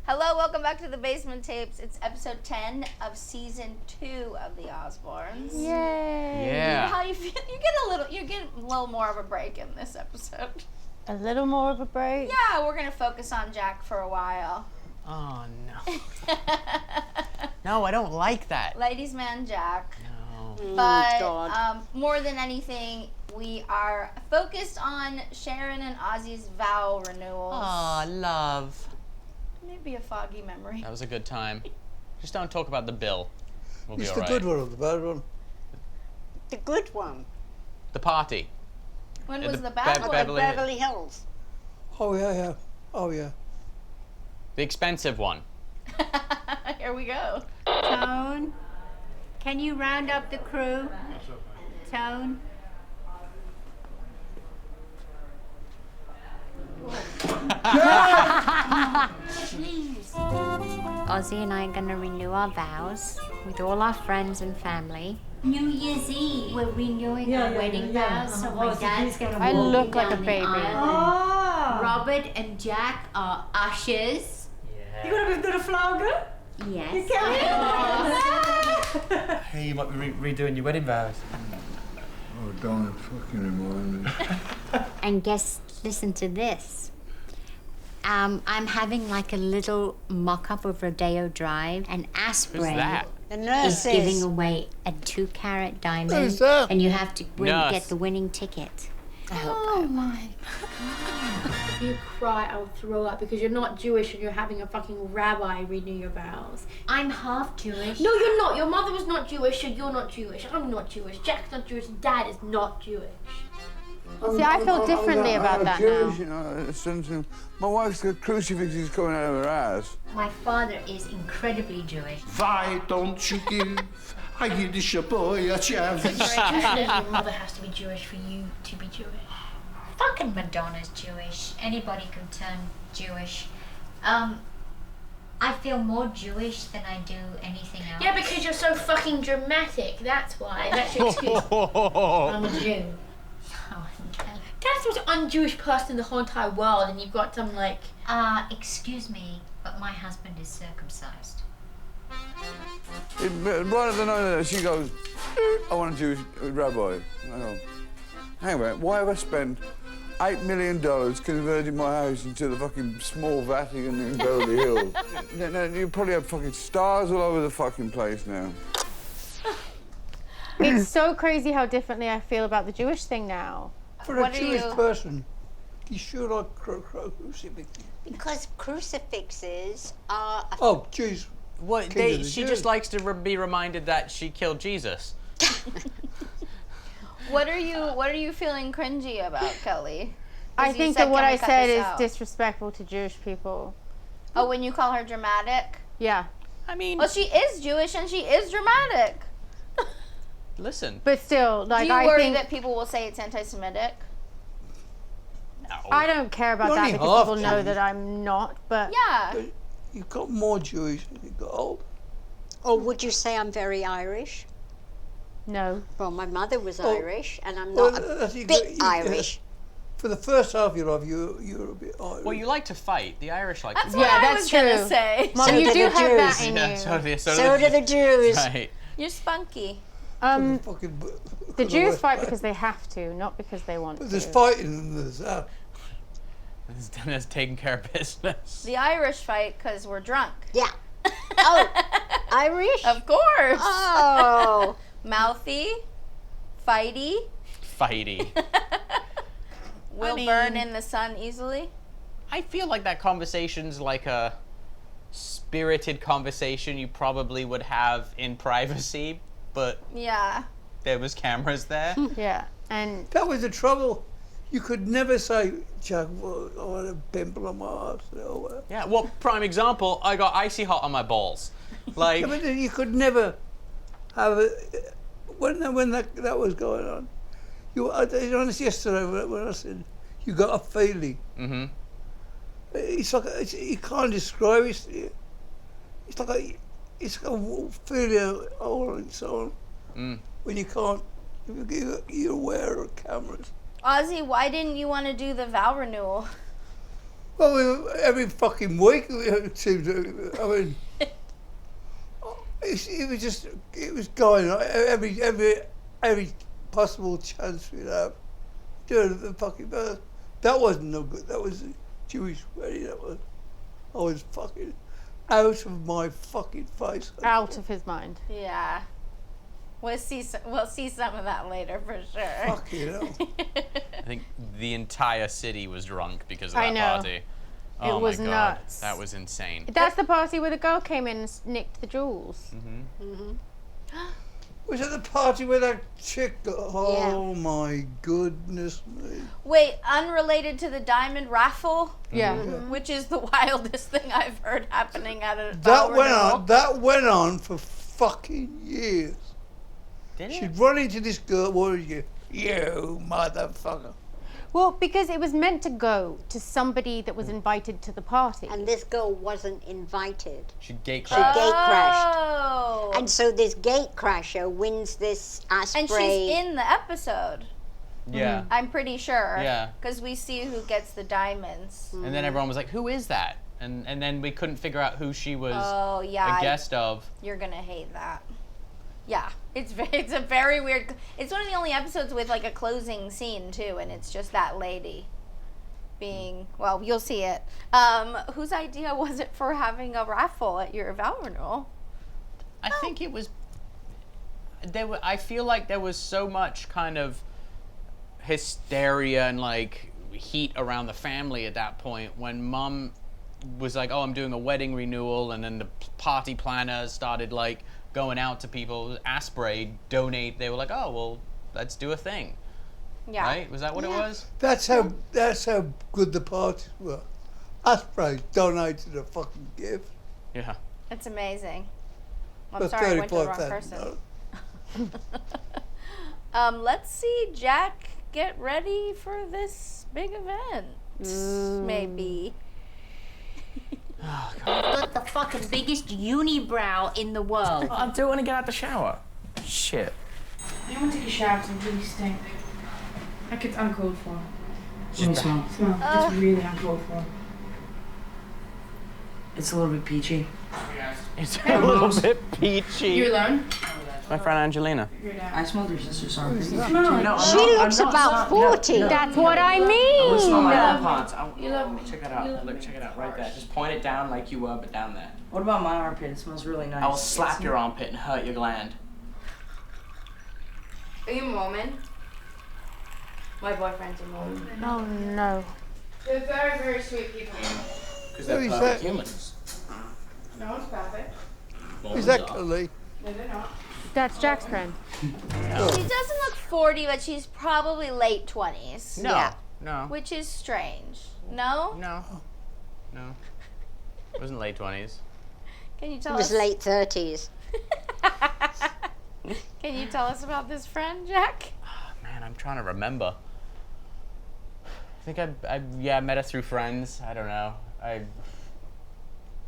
Hello, welcome back to The Basement Tapes. It's episode 10 of season 2 of The Osbournes. Yay! Yeah. How you feel? You get a little more of a break in this episode. A little more of a break? Yeah, we're gonna focus on Jack for a while. Oh no. No, I don't like that. Ladies' man Jack. No. But more than anything, we are focused on Sharon and Ozzy's vow renewals. Aw, love. Maybe a foggy memory. That was a good time. Just don't talk about the bill. We'll be It's all the right. good one or the bad one? The good one. The party. When Yeah, was the the bad one? Beverly- Hills. Oh, yeah. Oh, yeah. The expensive one. Here we go. Tone, can you round up the crew? Tone. Ozzy and I are going to renew our vows with all our friends and family. New Year's Eve, we're renewing our wedding vows, so my dad's going to I walk look me like a down the baby. aisle. Robert and Jack are ushers. You got a bit of flogger? Yes. Hey, you might be redoing your wedding vows. Oh, don't fucking remind me. And guess, listen to this. I'm having like a little mock-up of Rodeo Drive, and Who's that? Asbourne The is nurses. giving away a 2-carat diamond, Who's that? and you have to Nurse. get the winning ticket. Oh my. If you cry, I'll throw up because you're not Jewish and you're having a fucking rabbi renew your vows. I'm half Jewish. No, you're not. Your mother was not Jewish, and you're not Jewish. I'm not Jewish. Jack's not Jewish. Dad is not Jewish. See, I feel differently about that now. You know, something. My wife's got crucifixes coming out of her ass. My father is incredibly Jewish. Why don't you give a Yiddish boy a chance? Your mother has to be Jewish for you to be Jewish. Fucking Madonna's Jewish. Anybody can turn Jewish. I feel more Jewish than I do anything else. Yeah, because you're so fucking dramatic. That's why. That's your excuse. I'm a Jew. Oh, okay. Dad's the most un-Jewish person in the whole entire world, and you've got some like. Excuse me, but my husband is circumcised. Right at the night, she goes, I want a Jewish rabbi. I go, hang on a minute, why have I spent $8 million converting my house into the fucking small Vatican in Beverly Hills? You probably have fucking stars all over the fucking place now. It's so crazy how differently I feel about the Jewish thing now. For What a are Jewish you- person, you sure like crucifix. Because crucifixes are a Oh, Jews. What? King of the She Jews. just likes to be reminded that she killed Jesus. What are you feeling cringy about, Kelly? I You think said, that what "Can we I cut said this is out?" disrespectful to Jewish people. Oh, when you call her dramatic? Yeah. I mean, Well, she is Jewish and she is dramatic. listen. But still, Do like, you I worry think that people will say it's anti-Semitic? No. I don't care about You're that only because half people know Jewish. that I'm not, but Yeah. You've got more Jewish than you've got old. Or would you say I'm very Irish? no. Well, my mother was Oh, Irish, and I'm well, not a that's- you bit got- you- Irish. For the first half of your life, you're a bit Irish. Well, you like to fight. The Irish like That's to what fight. I that's was gonna true. say. Mom, So you do do the have that Jews. in Yeah, you. So do the Jews. Right. You're spunky. Fucking, The Jews fight because they have to, not because they want But there's to. fighting and there's that. Dennis taking care of business. The Irish fight because we're drunk. Yeah. Oh, Irish? Of course. Oh. Mouthy, fighty, Fighty. will burn in the sun easily. I feel like that conversation's like a spirited conversation you probably would have in privacy, but Yeah. there was cameras there. Yeah, and That was the trouble. You could never say, Chuck, well, I had a pimple on my arse. Or Yeah, well, prime example, I got icy hot on my balls. Like, yeah, but you could never have a. When that was going on, I did honest yesterday when I said you got a feeling. mm-hmm. It's like you can't describe it. It's like a feeling all on its own. When you can't, you're aware of cameras. Ozzy, why didn't you want to do the vow renewal? Well, every fucking week it seemed to, I mean, it was going on every possible chance we'd have doing the fucking birth. That wasn't no good. That was a Jewish wedding. That was, I was fucking out of my fucking face. Out of his mind. Yeah. We'll see some of that later for sure. Fucking hell. I think the entire city was drunk because of that I know. party. Oh It was my God, nuts. that was insane. That's the party where the girl came in and nicked the jewels. Was it the party where that chick got, oh my goodness me. Wait, unrelated to the diamond raffle? Yeah. Which is the wildest thing I've heard happening at a That Vow went Renewal. on. That went on for fucking years. Did it? She'd run into this girl. What did you motherfucker? Well, because it was meant to go to somebody that was invited to the party. And this girl wasn't invited. She gate She crashed. gate crashed. Oh. And so this Gatecrasher wins this Osprey. And she's in the episode. Yeah. I'm pretty sure. Yeah. Because we see who gets the diamonds. And then everyone was like, "Who is that?" And then we couldn't figure out who she was Oh, yeah. a guest of. You're going to hate that. Yeah. It's a very weird... It's one of the only episodes with, like, a closing scene, too. And it's just that lady being... Well, you'll see it. Whose idea was it for having a raffle at your Vow Renewal? I think it was. I feel like there was so much kind of hysteria and like heat around the family at that point when Mum was like, "Oh, I'm doing a wedding renewal," and then the party planners started like going out to people. Asprey donate. They were like, "Oh, well, let's do a thing." Yeah. Right? Was that what it was? That's how good the parties were. Osprey donated a fucking gift. Yeah. It's amazing. I'm For sorry, I went to the wrong person. $35,000. Let's see Jack get ready for this big event. Maybe. I've got the fucking biggest unibrow in the world. I do want to get out the shower. Shit. I want to take a shower because I really stink. Like it's uncalled for. Smell. It's really uncalled for. It's a little bit peachy. It's a little bit peachy. You alone? My friend Angelina. I smelled your sister's armpit. She looks about 40. That's what I mean. Let's smell my armpits. You love me. Check it out. Look, check it out right there. Just point it down like you were, but down there. What about my armpit? It smells really nice. I will slap your armpit and hurt your gland. Are you Mormon? My boyfriend's a Mormon. Oh no. They're very, very sweet people. Because they're they're perfect perfect humans. No one's perfect. Exactly. No, they're not. That's Jack's friend. She doesn't look 40, but she's probably late 20s. No. Yeah. No. Which is strange. No? No. No. It wasn't late 20s. Can you It tell was us? late 30s. Can you tell us about this friend, Jack? Man, I'm trying to remember. I think I met her through friends. I don't know. I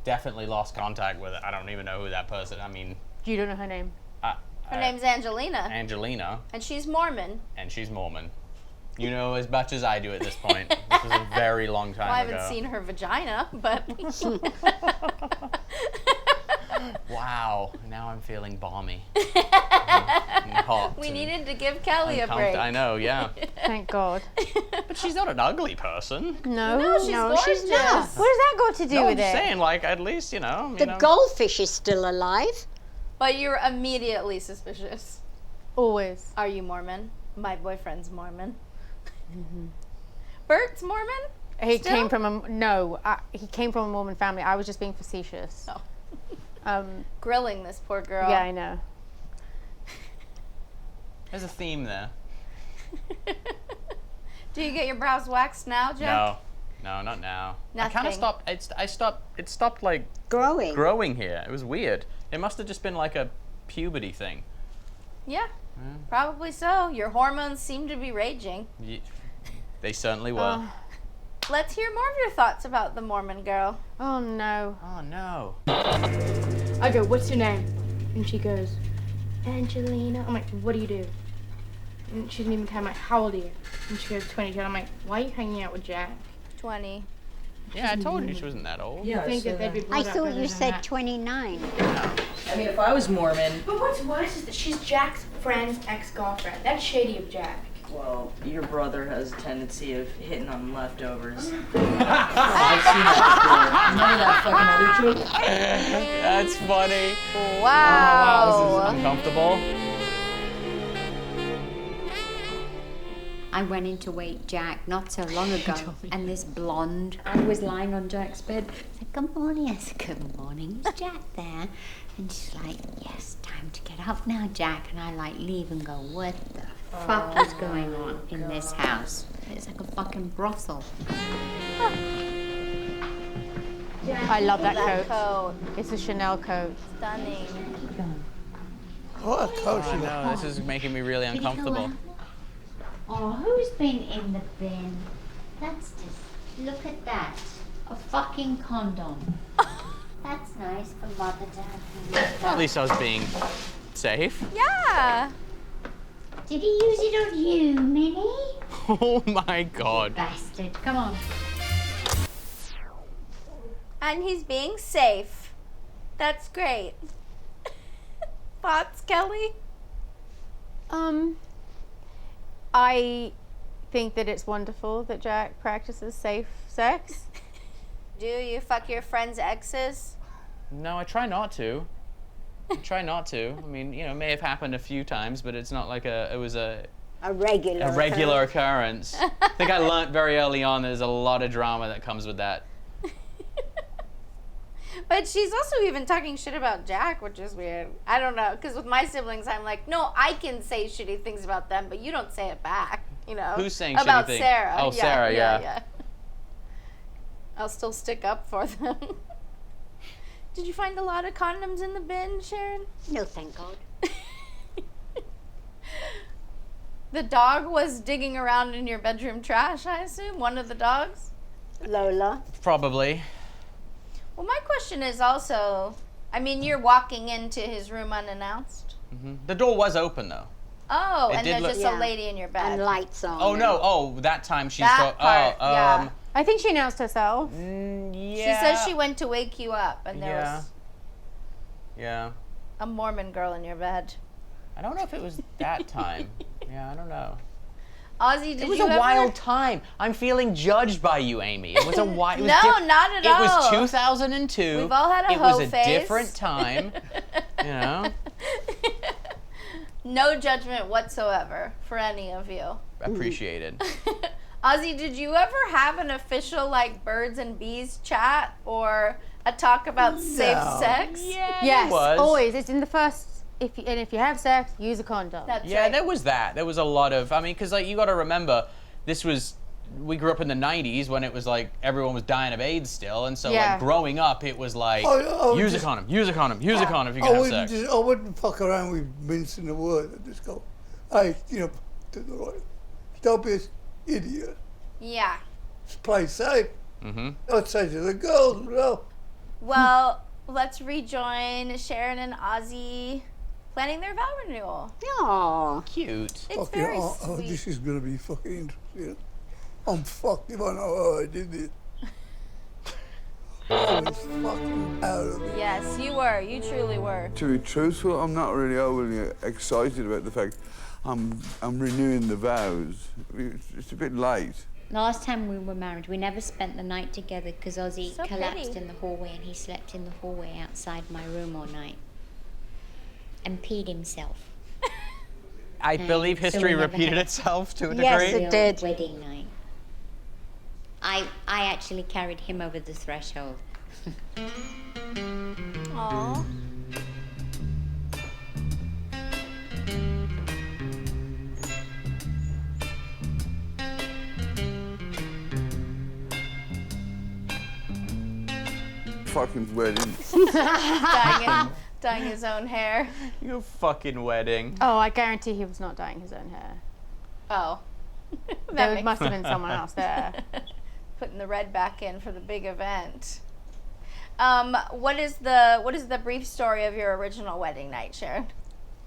definitely lost contact with it. I don't even know who that person. I mean, You don't know her name. Her name's Angelina. Angelina, And she's Mormon. and she's Mormon. You know as much as I do at this point. This was a very long time Well, I ago. haven't seen her vagina, but... Wow, now I'm feeling balmy. And hot we and needed to give Kelly a break. I know, yeah. Thank God. But she's not an ugly person. No, No, she's gorgeous. she's not. What does that got to do No, I'm with just it? saying, like, at least, you know. The goldfish is still alive. But you're immediately suspicious. Always. Are you Mormon? My boyfriend's Mormon. Bert's Mormon? He Still? came from he came from a Mormon family. I was just being facetious. Oh. Grilling this poor girl. Yeah, I know. There's a theme there. Do you get your brows waxed now, Jack? No, not now. Nothing. I kind of stopped. It stopped like growing here. It was weird. It must have just been like a puberty thing. Yeah, probably so. Your hormones seem to be raging. They certainly were. Let's hear more of your thoughts about the Mormon girl. Oh no. Oh no. I go, what's your name? And she goes, Angelina. I'm like, what do you do? And she didn't even tell me, how old are you? And she goes, 22. I'm like, why are you hanging out with Jack? 20. Yeah, I told you she wasn't that old. Yeah, think that they'd be brought I up thought better you than said that. 29. I mean, if I was Mormon, But what's worse is that she's Jack's friend's ex-girlfriend. That's shady of Jack. well, your brother has a tendency of hitting on leftovers. I've seen that before. Remember that fucking other chick? That's funny. Wow. This is uncomfortable. I went in to wake Jack not so long ago, and this blonde was lying on Jack's bed. I said, "Good morning." I said, "Good morning. Is Jack there?" And she's like, "Yes, time to get up now, Jack." And I like leave and go, "What the fuck is going on in this house?" It's like a fucking brothel. I love that That coat. coat. It's a Chanel coat. Stunning. What a coat Oh she no, this is making me really uncomfortable. Oh, who's been in the bin? That's just, look at that. A fucking condom. That's nice for mother to have. At least I was being safe. Yeah. Did he use it on you, Minnie? Oh my god. Bastard. Come on. And he's being safe. That's great. Thoughts, Kelly? I think that it's wonderful that Jack practices safe sex. Do you fuck your friend's exes? No, I try not to. I try not to. I mean, you know, it may have happened a few times, but it's not like it was a regular occurrence. I think I learned very early on there's a lot of drama that comes with that. But she's also even talking shit about Jack, which is weird. I don't know, because with my siblings, I'm like, no, I can say shitty things about them, but you don't say it back, you know? Who's saying about shitty things? Sarah. Oh, Sarah, yeah. I'll still stick up for them. Did you find a lot of condoms in the bin, Sharon? No, thank God. The dog was digging around in your bedroom trash, I assume? One of the dogs? Lola. Probably. Well, my question is also, I mean, you're walking into his room unannounced? The door was open though. Oh, It and did there's look- just a lady in your bed. And lights on. Oh no! Oh, that time she's That part, yeah. I think she announced herself. Yeah. She says she went to wake you up, and there was Yeah. a Mormon girl in your bed. I don't know if it was that time. Yeah, I don't know. Ozzy, did It was you a ever? wild time. I'm feeling judged by you, Amy. It was a wild. No, not at all. It was 2002. We've all had a It was hoe a phase. different time. You know. No judgment whatsoever for any of you. Appreciated. Ozzy, did you ever have an official like birds and bees chat or a talk about safe sex? Yes, There was. always. It's in the first. If you have sex, use a condom. That's Yeah, right. there was that. There was a lot of. I mean, because like you got to remember, we grew up in the '90s when it was like everyone was dying of AIDS still, and so Yeah. like growing up, it was like use a condom, use a condom, use a condom if you can have sex. I wouldn't fuck around with mincing the word. I'd just go, hey, you know, to the right. Don't be an idiot. Yeah. Just play safe. Mm-hmm. I'd say to the girls, well, Well, let's rejoin Sharon and Ozzy planning their vow renewal. Aw. Cute. It's fucking, very oh, sweet. this is going to be fucking interesting. I'm fucked if I know how I did it. I was fucking out of it. Yes, you were. You truly were. To be truthful, I'm not really overly excited about the fact I'm renewing the vows. It's a bit late. Last time we were married, we never spent the night together because Ozzy So collapsed pretty. in the hallway and he slept in the hallway outside my room all night and peed himself. I believe So history we never repeated had- itself to a Yes, degree. it did. Wedding night. I actually carried him over the threshold. Aww. Fucking wedding. Dyeing his own hair. Your fucking wedding. Oh, I guarantee he was not dyeing his own hair. Oh. There makes must have been someone else there. Putting the red back in for the big event. What is the brief story of your original wedding night, Sharon?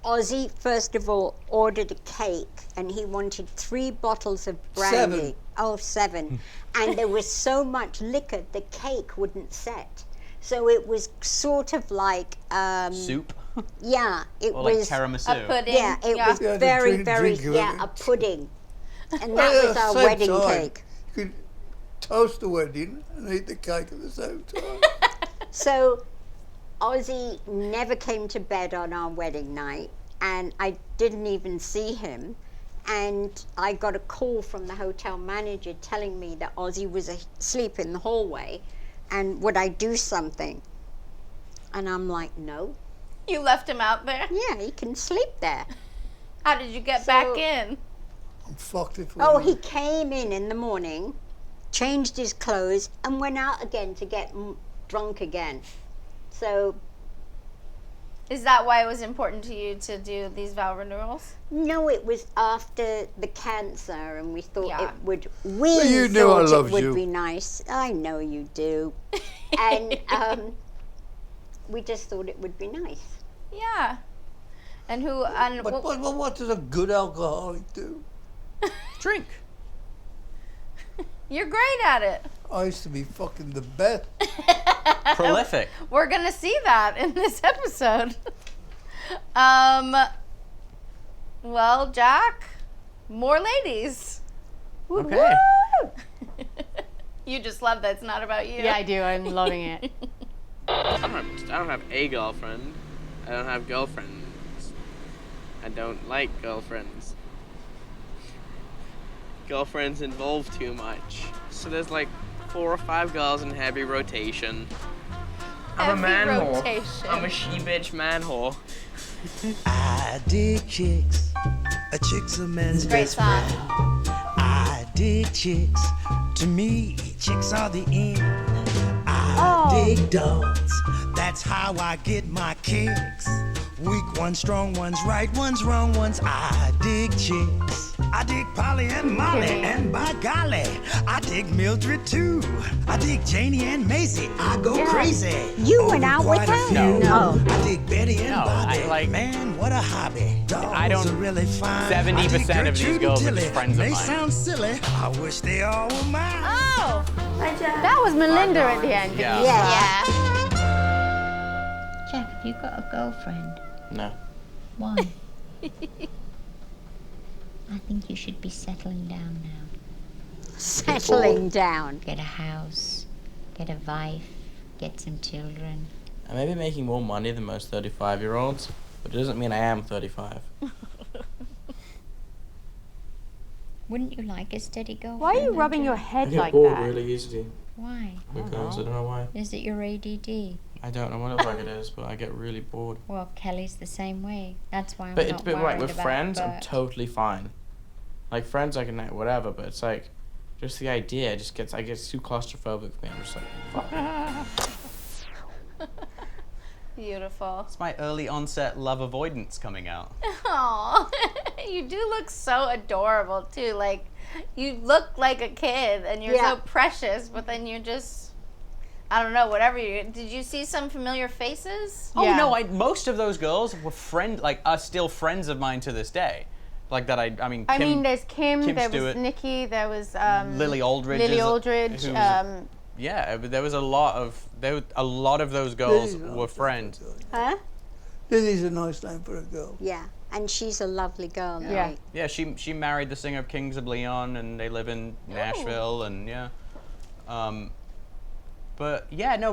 Ozzy, first of all, ordered a cake and he wanted 3 bottles of brandy. Oh, 7. And there was so much liquor, the cake wouldn't set. So it was sort of like... soup? Yeah, it or was... like tiramisu? A pudding? Yeah, it was Yeah, very, drink very... of Yeah, it. a pudding. And Well, that at was the our same wedding time, cake. You could toast the wedding and eat the cake at the same time. So Ozzy never came to bed on our wedding night, and I didn't even see him. And I got a call from the hotel manager telling me that Ozzy was asleep in the hallway, and would I do something? And I'm like, no. You left him out there? Yeah, he can sleep there. How did you get back in? I'm fucked if Oh, he came in the morning, changed his clothes, and went out again to get drunk again. So... Is that why it was important to you to do these vow renewals? No, it was after the cancer, and we thought Yeah. it would. Well, you knew I thought loved it would you. be nice. I know you do, and we just thought it would be nice. Yeah. And who? And But what does a good alcoholic do? Drink. You're great at it. I used to be fucking the best. Prolific. We're gonna see that in this episode. Well, Jack, more ladies. Okay. You just love that it's not about you. Yeah, I do. I'm loving it. I don't have a girlfriend. I don't have girlfriends. I don't like girlfriends. Girlfriends involve too much. So there's like 4 or 5 girls in heavy rotation. I'm a man whore. I'm a she-bitch man whore. I dig chicks. A chick's a man's Great best song. friend. I dig chicks. To me, chicks are the end. I dig dogs. That's how I get my kicks. Weak ones, strong ones, right ones, wrong ones. I dig chicks. I dig Polly and Molly, and by golly, I dig Mildred too. I dig Janie and Maisie. I go crazy. You went out with quite a her? few. No. I dig Betty and No, Bobby. I like- Man, what a hobby. Dogs I don't- are really fine. 70% of these girls are just friends of They mine. sound silly. I wish they all were mine. Oh. That was Melinda at the end. Yeah. Yeah. Jack, have you got a girlfriend? No. Why? I think you should be settling down now. Settling down. Get a house, get a wife, get some children. I may be making more money than most 35-year-olds, but it doesn't mean I am 35. Wouldn't you like a steady girlfriend? Why are you rubbing your I head get like bored that? really easily. Why? Because I don't know why. Is it your ADD? I don't know what it like it is, but I get really bored. Well, Kelly's the same way. That's why I'm But not it's a bit worried right with about friends. I'm Bert. totally fine. Like friends, I can whatever, but it's like just the idea just gets I get too claustrophobic for me. I'm just like, fuck. Beautiful. It's my early onset love avoidance coming out. Aw. You do look so adorable too. Like, you look like a kid and you're Yeah. so precious, but then you're just, I don't know, whatever you, did you see some familiar faces? Oh Yeah. no, most of those girls were still friends of mine to this day. Like that, I mean, I Kim, mean, there's Kim, Kim there Stewart, was Nikki, there was Lily Aldridge. Lily is- Aldridge. who was yeah, but there was a lot of those girls Lily's were friends. Huh? Lily's a nice name for a girl. Yeah, and she's a lovely girl now. Yeah. Yeah, she married the singer of Kings of Leon, and they live in Nashville, and yeah. But yeah, no,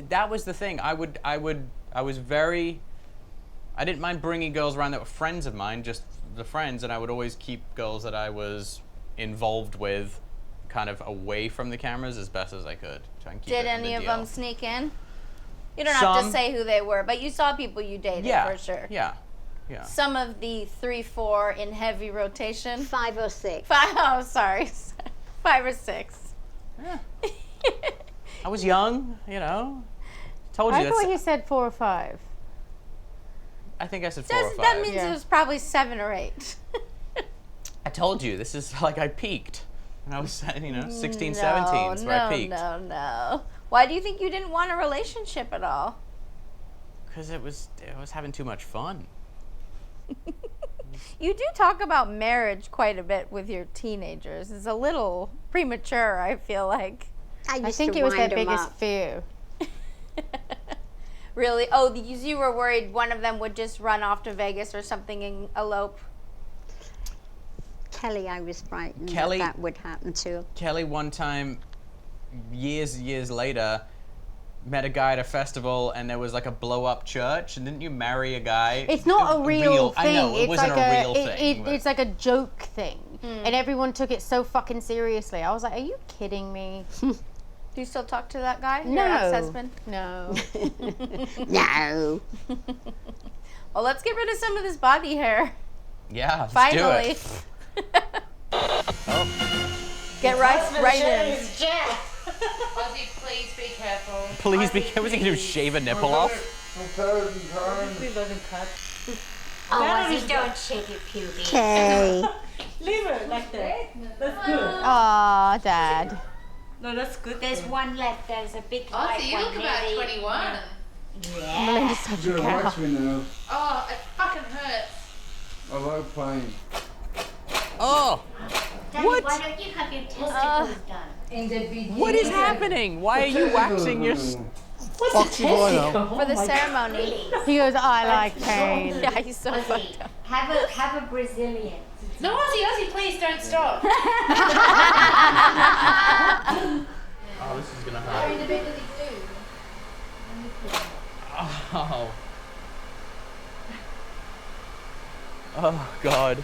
that was the thing. I didn't mind bringing girls around that were friends of mine, just the friends, and I would always keep girls that I was involved with kind of away from the cameras as best as I could. Try and keep Did it any of mid-deal. them sneak in? You don't have to Some. say who they were, but you saw people you dated Yeah, for sure. yeah, yeah. Some of the 3-4 in heavy rotation. 5 or 6. 5, oh, sorry. 5 or 6. Yeah. I was young, you know. Told you I that's. thought you said 4 or 5. I think I said 4 or 5. That means Yeah. it was probably 7 or 8. I told you, this is like I peaked. When I was, 16, 17 is where I peaked. No. Why do you think you didn't want a relationship at all? Because I was having too much fun. You do talk about marriage quite a bit with your teenagers. It's a little premature, I feel like. I think it was their biggest fear. Really? Oh, you were worried one of them would just run off to Vegas or something and elope? Kelly, I was frightened Kelly- that would happen to. Kelly one time, years later, met a guy at a festival and there was like a blow-up church. And didn't you marry a guy? It's not a real thing. I know, it it's wasn't like a real thing. but- It's like a joke thing. And everyone took it so fucking seriously. I was like, are you kidding me? Do you still talk to that guy? No. Your ex-husband? No. No. Well, let's get rid of some of this body hair. Yeah, let's Finally. do it. Get right in. Ozzy, please be careful. Please be careful. Was he going to shave a nipple off? Oh, Ozzy, don't shake it, pubic. Okay. Leave it like that. That's good. Aw, Dad. No, that's good. There's one left. There's a big white Ozzy, you one look about near the- 21. Yeah. Melinda's such a You're cow. watch me now. Oh, it fucking hurts. I like pain. Oh! Daddy, What? why don't you have your testicles done? What is happening? Why are you waxing your... Fuck you, I know. For the ceremony. He goes, I like pain. Yeah, he's so Ozzy, fucked up. have a Brazilian. No, Ozzy, please don't stop. Oh, this is going to hurt. Oh. Oh, God.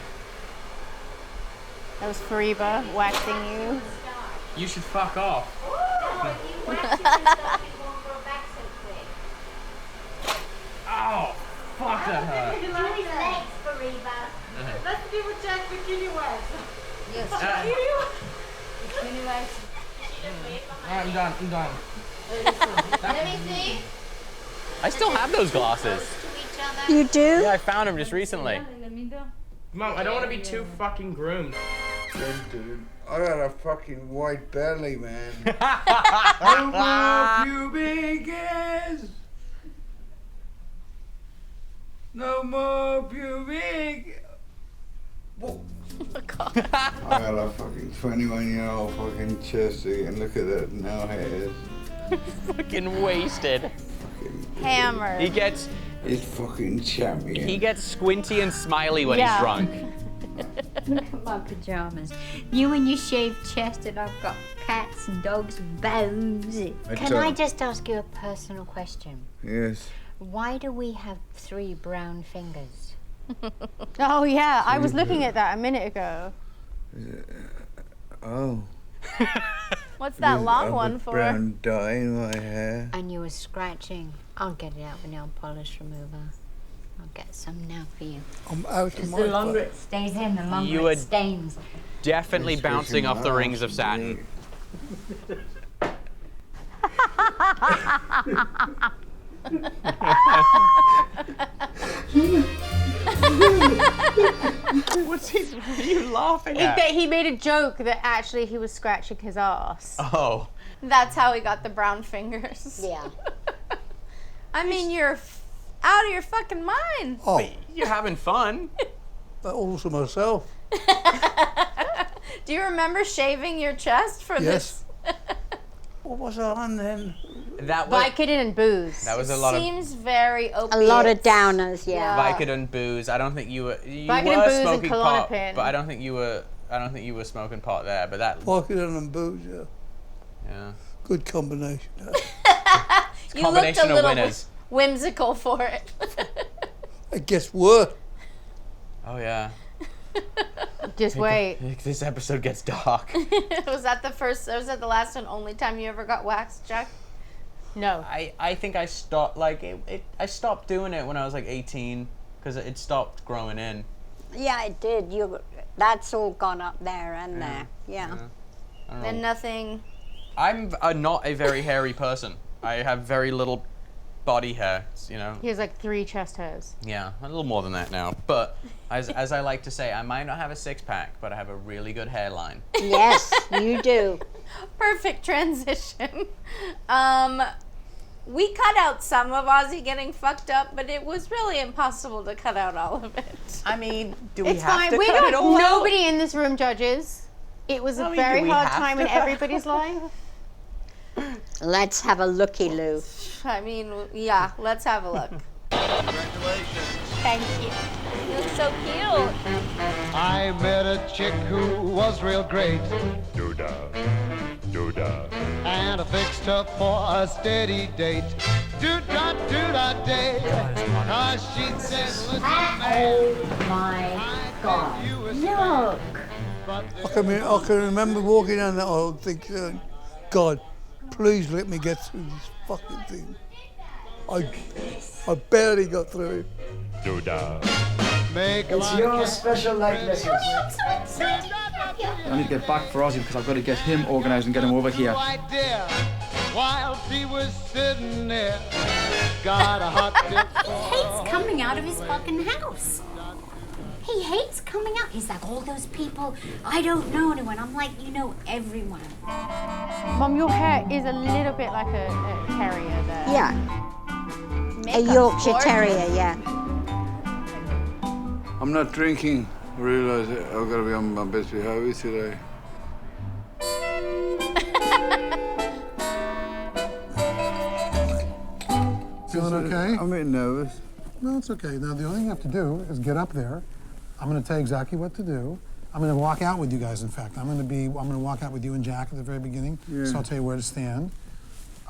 That was Fariba waxing you. You should fuck off. Oh, fuck, that hurt. Let's do what Jack Bikini was. Yes. I'm done. Let me see. I still have those glasses. You do? Yeah, I found them just recently. Mom, I don't want to be too fucking groomed. Dude, I got a fucking white belly, man. No more pubic hairs. No more pubic. Whoa. Oh, God. I got a fucking 21-year-old fucking chest and look at that, no hairs. Fucking wasted. Hammer. He gets fucking champion. He gets squinty and smiley when he's drunk. Look at my pajamas. You and your shaved chest, and I've got cats and dogs and bones. Can I just ask you a personal question? Yes. Why do we have 3 brown fingers? Oh, yeah. I was looking at that a minute ago. Oh. What's that long one for? Brown dye in my hair. And you were scratching. I'll get it out with nail polish remover. I'll get some now for you. I'm out of Because my the longer fuck. it stays in, the longer You it would- stains. Definitely bouncing off the rings of satin. What are you laughing at? He made a joke that actually he was scratching his ass. Oh. That's how he got the brown fingers. Yeah. I mean, you're out of your fucking mind. Oh, You're having fun. but also myself. Do you remember shaving your chest for Yes. this? What was I on then? That was Vicodin and booze. that was a lot of Seems very A opiate. lot of downers, yeah. Vicodin, booze. I don't think you were Vicodin, were booze, and smoking pot, Klonopin. but I don't think you were smoking pot there. But that Vicodin and booze, yeah. yeah. Good combination. You looked Combination a of little winners. whimsical for it. I guess what? Oh yeah. Just wait. This episode gets dark. Was that the last and only time you ever got waxed, Jack? No. I think I stopped I stopped doing it when I was like 18 because it stopped growing in. Yeah, it did. That's all gone up there and there. Yeah. I don't know. And nothing. I'm not a very hairy person. I have very little body hair, you know. He has like 3 chest hairs. Yeah, a little more than that now. But as I like to say, I might not have a 6-pack, but I have a really good hairline. Yes, you do. Perfect transition. we cut out some of Ozzy getting fucked up, but it was really impossible to cut out all of it. I mean, do we It's have fine. to We cut it got all out? nobody in this room judges. It was a very hard time in everybody's life. Let's have a looky, Lou. I mean, yeah, let's have a look. Congratulations. Thank you. You look so cute. I met a chick who was real great. Do-da, do-da. And I fixed her for a steady date. Do-da, do-da day. Cause she said, listen, man. Oh my God. Look. I can remember walking down that aisle thinking, God, please let me get through this fucking thing. I barely got through it. Do-da. It's your special night message. I need to get back for Ozzy because I've got to get him organised and get him over here. While she was sitting there, got a hot dip. He hates coming out of his fucking house. He hates coming out. He's like, all those people, I don't know anyone. I'm like, you know everyone. Mom, your hair is a little bit like a terrier there. Yeah. Makeup's A Yorkshire gorgeous. Terrier, yeah. I'm not drinking. I realise that I've got to be on my best behaviour today. Feeling okay? I'm a bit nervous. No, it's okay. Now, the only thing you have to do is get up there. I'm going to tell you exactly what to do. I'm going to walk out with you guys, in fact. I'm going to walk out with you and Jack at the very beginning. Yeah. So I'll tell you where to stand.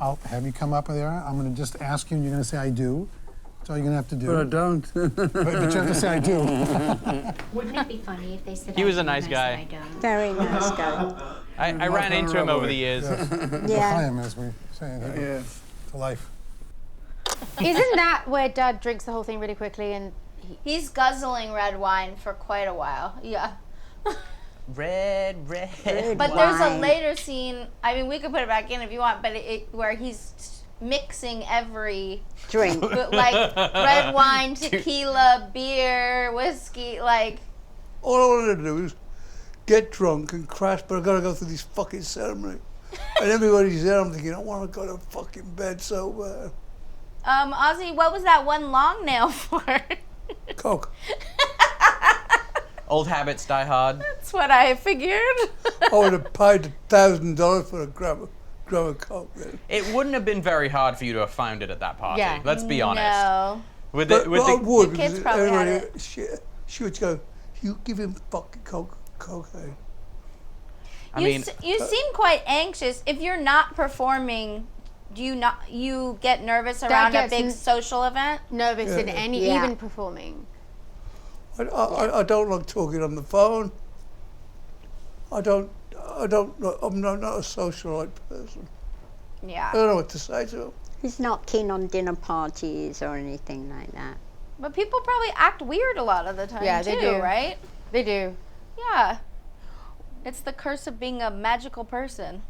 I'll have you come up there. I'm going to just ask you, and you're going to say, I do. That's all you're going to have to do. But I don't. but you have to say, I do. Wouldn't it be funny if they said He was I a do, nice and I guy. said I don't? Very nice guy. I ran into him over the years. Yeah. L'chaim, as we say here. To life. Isn't that where Dad drinks the whole thing really quickly and He's guzzling red wine for quite a while. Yeah. Red But there's a later scene. I mean, we could put it back in if you want, but where he's mixing every drink, like red wine, tequila, beer, whiskey, like. All I wanted to do is get drunk and crash, but I gotta go through this fucking ceremony. And everybody's there. I'm thinking, I want to go to fucking bed so bad. Ozzy, what was that one long nail for? Coke. Old habits die hard. That's what I figured. I would have paid $1,000 for a gram of Coke then. It wouldn't have been very hard for you to have found it at that party. Yeah. Let's be honest. No. With But I would, The kids because probably had everybody, she would go, you give him fucking cocaine. You seem quite anxious. If you're not performing, do you get nervous around a big social event? Nervous in any, even performing. I don't like talking on the phone. I'm not a socialite person. Yeah. I don't know what to say to him. He's not keen on dinner parties or anything like that. But people probably act weird a lot of the time, Yeah, too, they do. right? They do. Yeah. It's the curse of being a magical person.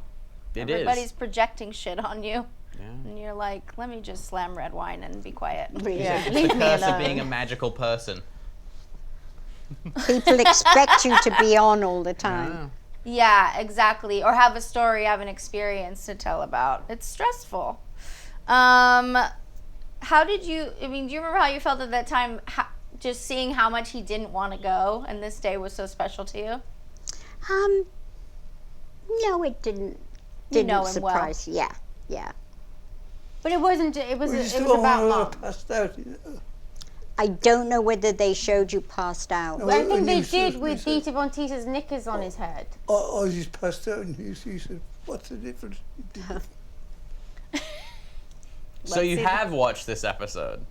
It is. Everybody's projecting shit on you. Yeah. And you're like, let me just slam red wine and be quiet. Yeah. It's the curse of being a magical person. People expect you to be on all the time. Yeah, exactly. Or have a story, have an experience to tell about. It's stressful. How did you, do you remember how you felt at that time, just seeing how much he didn't want to go and this day was so special to you? No, it didn't. You know him well. surprise. Yeah. But it wasn't, it was still about Mom. passed out, you know? I don't know whether they showed you passed out. I think they did with Dieter Von Teeter's knickers on his head. I just passed out and he said, what's the difference? So you have watched this episode?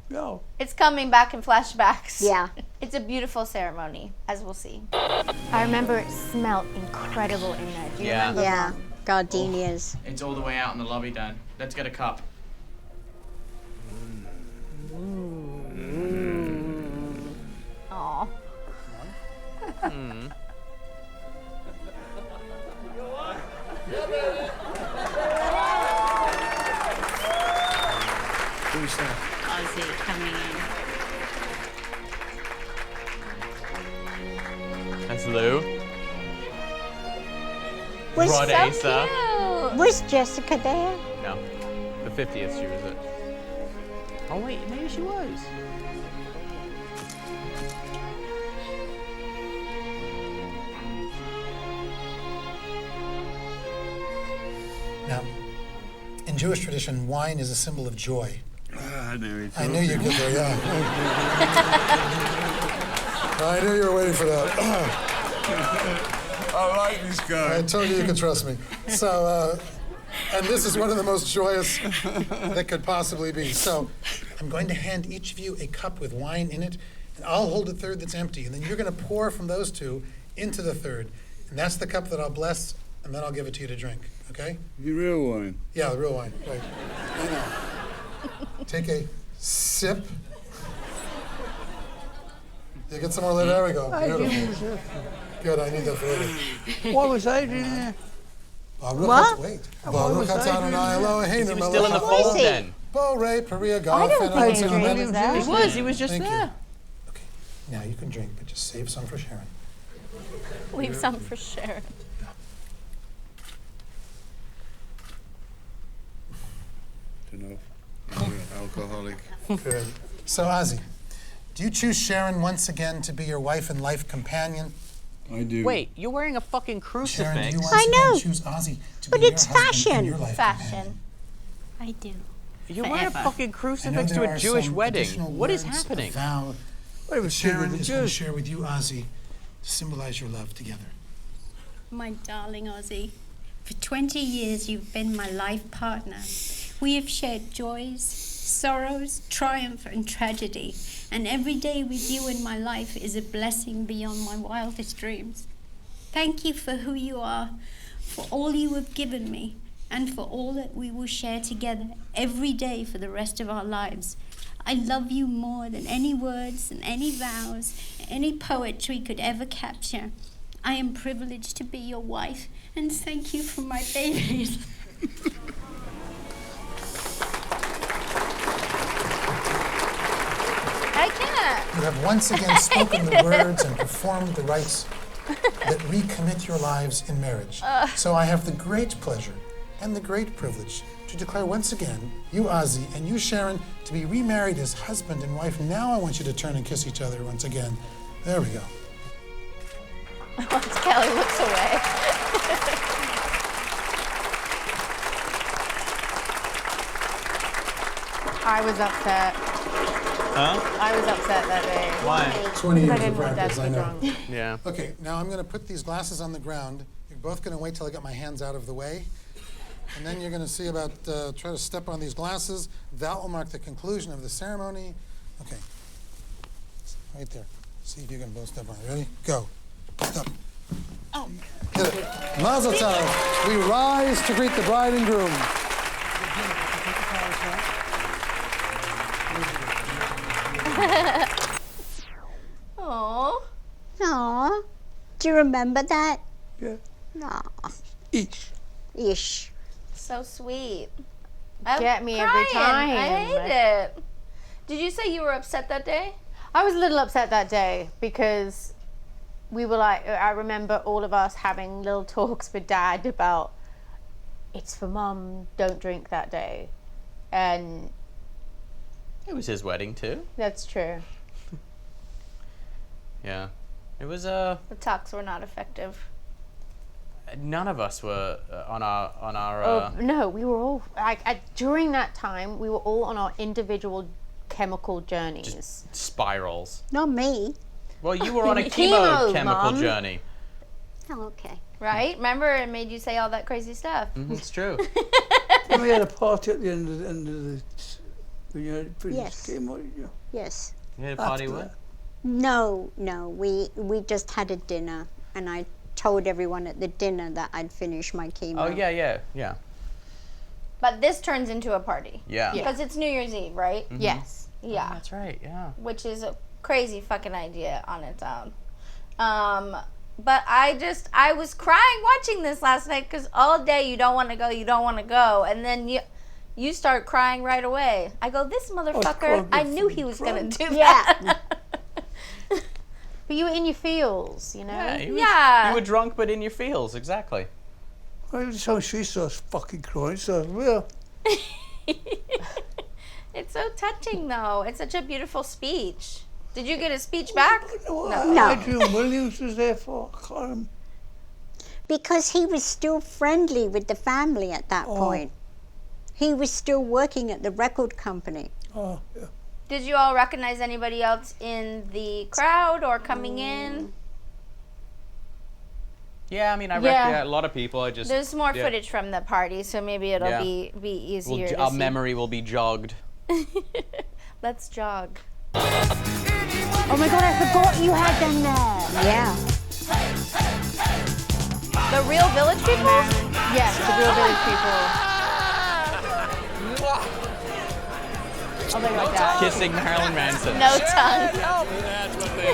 No. It's coming back in flashbacks. Yeah. It's a beautiful ceremony, as we'll see. I remember it smelled incredible in there. Do you remember? Yeah. Mom? Gardenias. It's all the way out in the lobby, Dan. Let's get a cup. Aw. Who's that? Ozzy coming in. That's Lou. Was Rod so Asa. Was Jessica there? No. The 50th she was at. Oh wait, maybe she was. Now, in Jewish tradition, wine is a symbol of joy. I knew it. I knew you'd get there, yeah. I knew you were waiting for that. I like this guy. I told you could trust me. So, and this is one of the most joyous that could possibly be. So, I'm going to hand each of you a cup with wine in it, and I'll hold a third that's empty, and then you're going to pour from those two into the third. And that's the cup that I'll bless, and then I'll give it to you to drink, okay? The real wine. Yeah, the real wine, right. I know. Take a sip. You get some more later? There we go. Beautiful. Good, I need that for later. What was Adrian there? What? Wait. Baruch atah Adonai Eloheinu He was still in the fold then. Bo Ray Perea I don't think Adrian was there. He was just Thank there. You. Okay, now you can drink, but just save some for Sharon. Leave some for Sharon. Enough. Alcoholic. Good. So, Ozzy, do you choose Sharon once again to be your wife and life companion? I do. Wait, you're wearing a fucking Sharon, do you crucifix. once again choose Ozzy to be your husband and your life companion? I do. You're wearing a Forever. fucking I crucifix know to there a are Jewish some wedding. additional What is words of happening? vow I was Sharon thinking is of going to Jews. share with you, Ozzy, to symbolize your love together. My darling Ozzy, for 20 years you've been my life partner. We have shared joys, sorrows, triumph and tragedy, and every day with you in my life is a blessing beyond my wildest dreams. Thank you for who you are, for all you have given me, and for all that we will share together every day for the rest of our lives. I love you more than any words and any vows, any poetry could ever capture. I am privileged to be your wife, and thank you for my babies. I can't. You have once again spoken the words and performed the rites that recommit your lives in marriage. So I have the great pleasure and the great privilege to declare once again, you Ozzy and you Sharon, to be remarried as husband and wife. Now I want you to turn and kiss each other once again. There we go. Once Kelly looks away. I was upset. Huh? I was upset that day. Why? 20 I years didn't of want Dad practice, to I be know. drunk. Yeah. Okay, now I'm going to put these glasses on the ground. You're both going to wait till I get my hands out of the way. And then you're going to see about, try to step on these glasses. That will mark the conclusion of the ceremony. Okay. Right there. See if you can both step on it. Ready? Go. Step. Oh. Hit it. Mazel tov. We rise to greet the bride and groom. Aww. Aw. Do you remember that? Yeah. Aw. Ish. Ish. So sweet. Get me every time. I hate it. Did you say you were upset that day? I was a little upset that day because we were like, I remember all of us having little talks with Dad about, it's for Mum, don't drink that day. And It was his wedding too. that's true. Yeah. It was The talks were not effective. none of us were on our Oh, no, we were all, during that time, we were all on our individual chemical journeys. spirals. Not me. Well, you were on a Chemo, chemical Mom. journey. Oh, okay. Right? Remember, it made you say all that crazy stuff. It's true. And we had a party at the end of the when you had pretty Yes. came out, you know. Yes. You had a party After what? No, we just had a dinner, and I told everyone at the dinner that I'd finished my chemo. Oh yeah. But this turns into a party. Yeah. Because it's New Year's Eve, right? Mhm. Yes. Yeah. That's right. Yeah. Which is a crazy fucking idea on its own. But I was crying watching this last night because all day you don't want to go, and then you start crying right away. I go, this motherfucker, I knew he was going to do that. But you were in your feels, you know? Yeah. You were drunk, but in your feels, exactly. Every time she starts fucking crying, so well. It's so touching, though. It's such a beautiful speech. Did you get a speech back? No. Adrian Williams was there for. I can't remember. Because he was still friendly with the family at that point. He was still working at the record company. Oh, yeah. Did you all recognize anybody else in the crowd or coming in? Yeah, I mean, I recognize a lot of people. I just There's more footage from the party, so maybe it'll be easier to our see. memory will be jogged. Let's jog. Oh my god, I forgot you had them there. Yeah. The real Village people? Yes, the real Village people. Oh my god, Kissing Marilyn Manson. No tongue. That's what they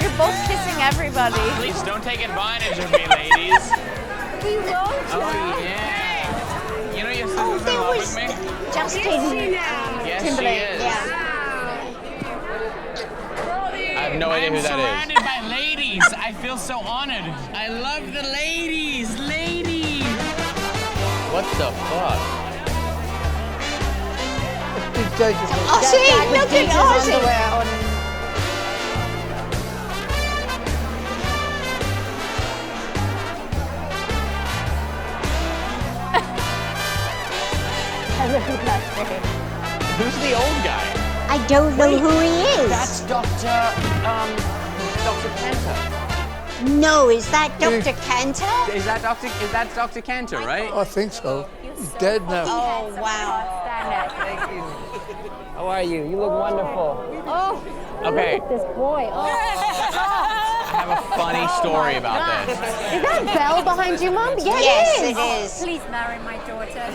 You're both kissing everybody. Please don't take advantage of me, ladies. We won't. Oh yeah. You know your sister's in love with me? Justin Yes, Timberlake. she is. Yeah. I have no idea who that surrounded by ladies. I feel so honored. I love the ladies. Ladies. What the fuck? Ozzy, look at Ozzy. Who's the old guy? I don't know who he is. That's Dr. Kenter. No, is that Dr. Kenter? Is that Dr. Kenter, right? I think so. He's dead now. Oh, wow. Thank you. How are you? You look wonderful. Oh, Okay. look at this boy. Oh. I have a funny story about this. Is that Belle behind you, Mum? Yeah, Yes, it is. it is. Please marry my daughter.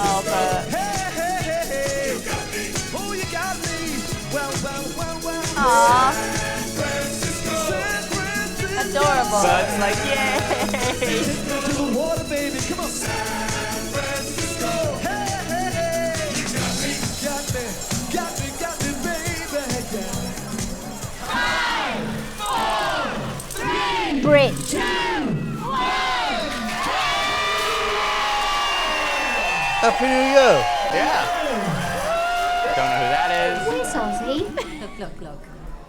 Oh, but... Aww. Adorable. So it's like, yay! Water, baby, come on. Got me, baby. 5, 4, 3, Brit. 2, 1. Happy New Year. Yeah. Don't know who that is. Where's Ozzy? Look.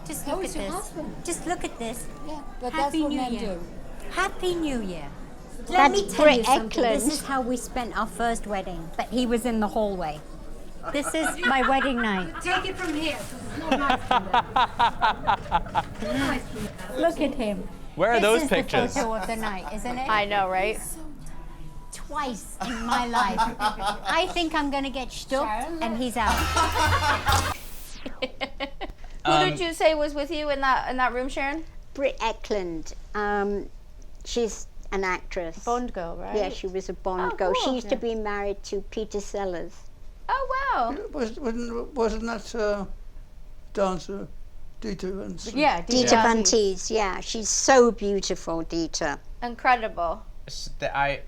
Just look at this. Just look at this. Yeah, but Happy that's what New men Year. do. Happy New Year. Let That's me tell you Brit something. This Eklund. is how we spent our first wedding, but he was in the hallway. This is my wedding night. Take it from here. It's not nice. Look at him. Where are those This pictures? is the photo of the night, isn't it? I know, right? Twice in my life. I think I'm going to get stuck, and he's out. Who did you say was with you in that room, Sharon? Brit Eklund. She's an actress. Bond girl, right? Yeah, she was a Bond Oh, girl. cool. She used to be married to Peter Sellers. Oh, wow. Wasn't that dancer Dita Van Zee? Yeah, Dita Van Teese, yeah. She's so beautiful, Dita. Incredible. I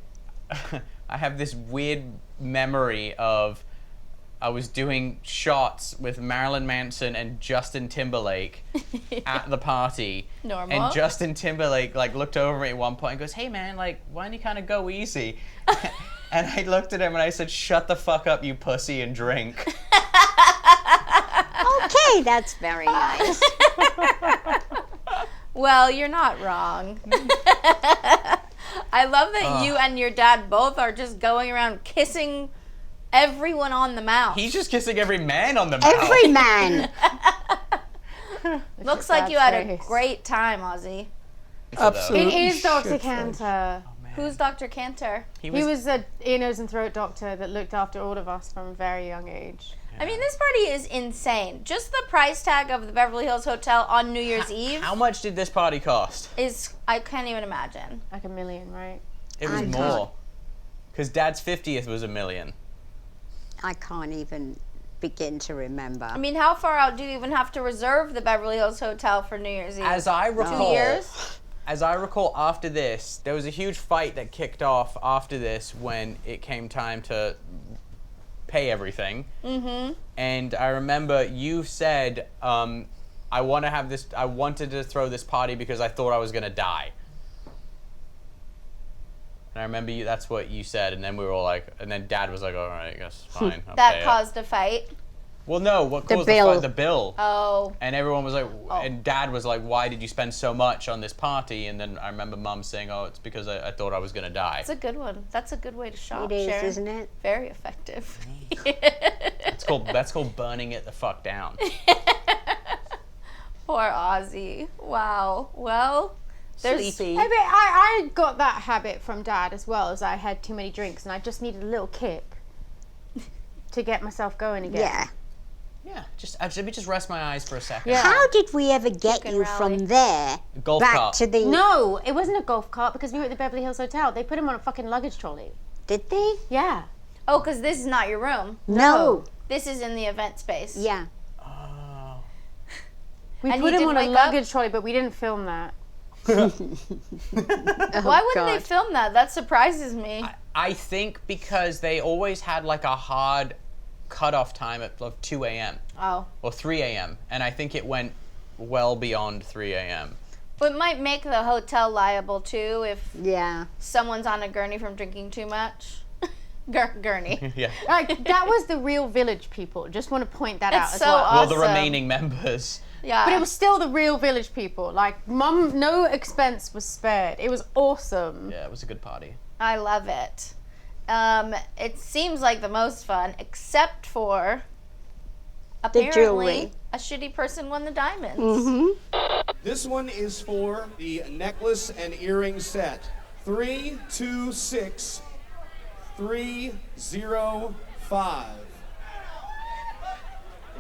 have this weird memory of I was doing shots with Marilyn Manson and Justin Timberlake at the party. Normal. And Justin Timberlake looked over at me at one point and goes, "Hey man, why don't you kind of go easy?" And I looked at him and I said, "Shut the fuck up, you pussy, and drink." Okay, that's very nice. Well, you're not wrong. I love that you and your dad both are just going around kissing everyone on the mouth. He's just kissing every man on the mouth. Every man. Looks like you had a great time, Ozzy. Absolutely. It is Dr. shit Cantor. Who's Dr. Cantor? He was an ear, nose and throat doctor that looked after all of us from a very young age. I mean, this party is insane. Just the price tag of the Beverly Hills Hotel on New Year's Eve How much did this party cost? is, I can't even imagine. Like $1 million, right? It was more. Because Dad's 50th was $1 million. I can't even begin to remember. I mean, how far out do you even have to reserve the Beverly Hills Hotel for New Year's Eve? As I recall, 2 years? As I recall, after this, there was a huge fight that kicked off after this when it came time to pay everything. Mm-hmm. And I remember you said I want to have this. I wanted to throw this party because I thought I was gonna die. And I remember that's what you said, and then we were all like, and then Dad was like, all right, I guess fine. I'll That pay it." caused a fight. Well, no, what The caused bill. the bill? Oh. And everyone was like, and Dad was like, why did you spend so much on this party? And then I remember Mum saying, oh, it's because I thought I was gonna die. That's a good one. That's a good way to shop, It is, Sharon. isn't it? Very effective. That's called burning it the fuck down. Poor Ozzy. Wow. Well, there's I mean, I got that habit from Dad as well, as I had too many drinks and I just needed a little kick to get myself going again. Yeah. Yeah, let me just rest my eyes for a second. How did we ever get you from there Golf back cart. to the... No, it wasn't a golf cart because we were at the Beverly Hills Hotel. They put him on a fucking luggage trolley. Did they? Yeah. Oh, because this is not your room. No. This is in the event space. Yeah. We And put you him on didn't a wake up? luggage trolley, but we didn't film that. Why wouldn't they film that? That surprises me. I think because they always had like a hard cutoff time of 2 a.m. Oh. or 3 a.m. And I think it went well beyond 3 a.m. But it might make the hotel liable too if Yeah. someone's on a gurney from drinking too much. Gurney. Yeah. Like, that was the real Village people. Just want to point that out It's as so well. Well, the awesome. remaining members. Yeah. But it was still the real Village people. Like, Mum, no expense was spared. It was awesome. Yeah, it was a good party. I love it. It seems like the most fun, except for apparently jewelry. a shitty person won the diamonds. This one is for the necklace and earring set. 326305.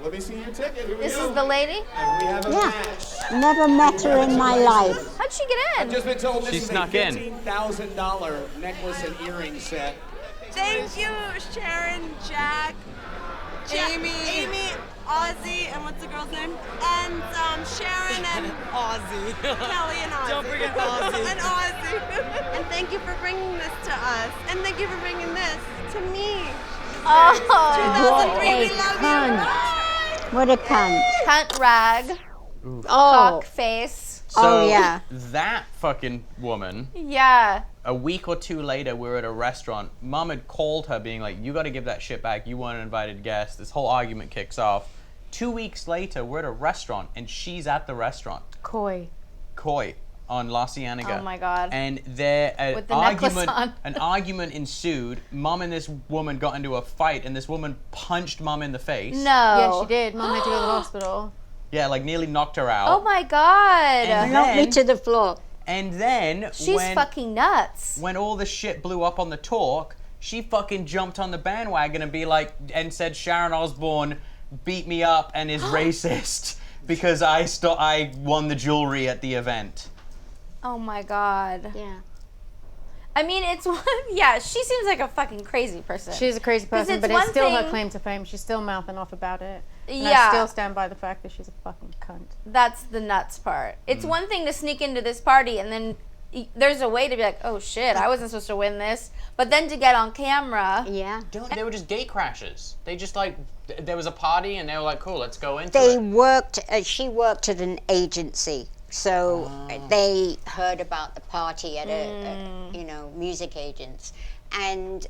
Let me see your ticket. Here we This go. is the lady? And we have a Yeah. match. Never met her in my life. How'd she get in? I've just been told this She is a snuck in. $15,000 necklace and earring set. Thank you, Sharon, Jack, Amy, Ozzy, and what's the girl's name? And Sharon and Ozzy. Kelly and Ozzy. Don't forget Ozzy. And Ozzy. And thank you for bringing this to us. And thank you for bringing this to me. Oh, 2003, we What a love cunt. you. What a cunt. cunt rag, Oh. cock face. So yeah. that fucking woman, Yeah. a week or two later, we were at a restaurant. Mum had called her being like, you got to give that shit back. You weren't an invited guest. This whole argument kicks off. 2 weeks later, we're at a restaurant, and she's at the restaurant. Coy. Coy on La Cienega. Oh my God. And there With the necklace on. an argument ensued. Mum and this woman got into a fight, and this woman punched Mum in the face. No. Yeah, she did. Mum had to go to the hospital. Yeah, like nearly knocked her out. Oh my God. And Knock me then- to the floor. And then She's when, fucking nuts. when all the shit blew up on the talk, she fucking jumped on the bandwagon and said Sharon Osbourne beat me up and is racist because I won the jewelry at the event. Oh my God. Yeah. I mean, it's one. Yeah, she seems like a fucking crazy person. She's a crazy 'Cause person, it's but it's one still her thing- claim to fame. She's still mouthing off about it. And I Yeah. still stand by the fact that she's a fucking cunt. That's the nuts part. It's one thing to sneak into this party and then there's a way to be like, oh shit, I wasn't supposed to win this. But then to get on camera. Yeah. They were just gatecrashers. They just there was a party and they were like, cool, let's go into They it. worked, she worked at an agency. So they heard about the party at music agents. And,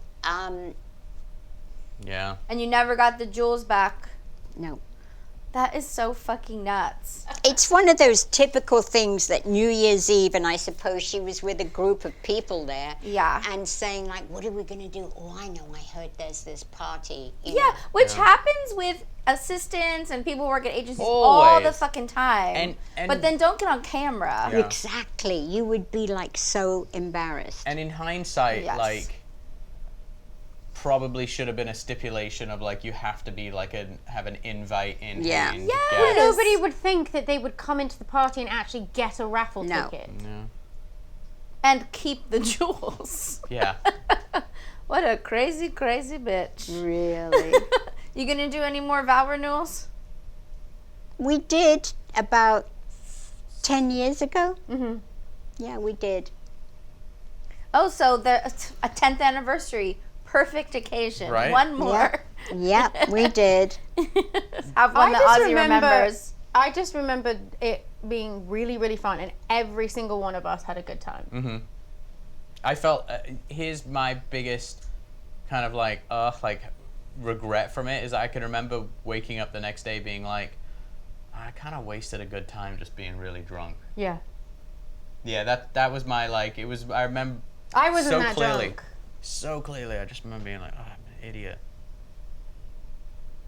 Yeah. And you never got the jewels back. no. That is so fucking nuts. It's one of those typical things that New Year's Eve, and I suppose she was with a group of people there. Yeah. And saying, like, what are we going to do? Oh, I know, I heard there's this party. you Yeah, know. which happens with assistants and people who work at agencies all the Always. fucking time. And- but then don't get on camera. Yeah. Exactly. You would be, like, so embarrassed. And in hindsight, Yes. probably should have been a stipulation of you have to be have an invite in Yeah. hand. Yes. guest. Nobody would think that they would come into the party and actually get a raffle No. ticket. Yeah. And keep the jewels. Yeah. What a crazy, crazy bitch. Really? You gonna do any more vow renewals? We did about 10 years ago. Mm-hmm. Yeah, we did. Oh, so a 10th anniversary. Perfect occasion. Right? One more. Yeah, we did. Have one I that just Ozzy remember remembers. I just remembered it being really, really fun, and every single one of us had a good time. Mm-hmm. I felt here's my biggest kind of like regret from it is I can remember waking up the next day being like, I kind of wasted a good time just being really drunk. Yeah. Yeah, that was my it was. I remember. I wasn't so that clearly, drunk. so clearly. I just remember being like, oh, I'm an idiot.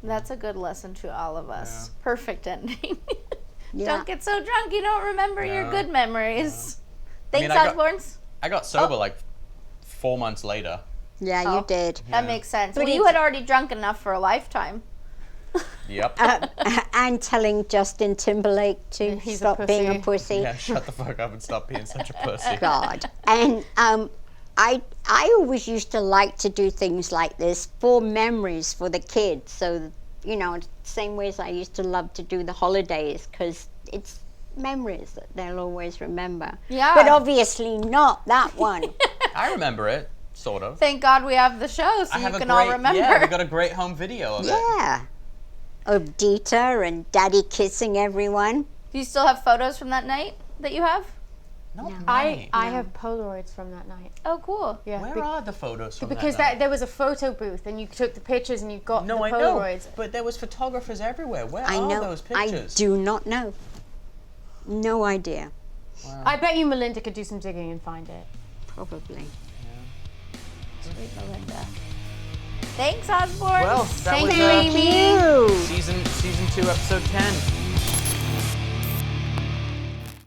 That's a good lesson to all of us. Yeah. Perfect ending. Yeah. Don't get so drunk you don't remember your good memories. Thanks, I mean, Osbournes. I got sober 4 months later. Yeah, you did. That makes sense. But Well, you had already drunk enough for a lifetime. Yep. And telling Justin Timberlake to He's stop being a pussy. Yeah, shut the fuck up and stop being such a pussy. God. And I always used to like to do things like this for memories for the kids. So, same way as I used to love to do the holidays, because it's memories that they'll always remember. Yeah. But obviously not that one. I remember it, sort of. Thank God we have the show so you can all remember. Yeah, we got a great home video of it. Yeah. Of Dieter and Daddy kissing everyone. Do you still have photos from that night that you have? I have Polaroids from that night. Oh, cool. Yeah. Where are the photos from Because that night? there was a photo booth and you took the pictures and you got the I know, Polaroids. but there was photographers everywhere. Where I are know. those pictures? I do not know. No idea. Wow. I bet you Melinda could do some digging and find it. Probably. Sweet Melinda. Thanks, Osbourne. Well, that Thank was you, Amy. season 2, episode 10.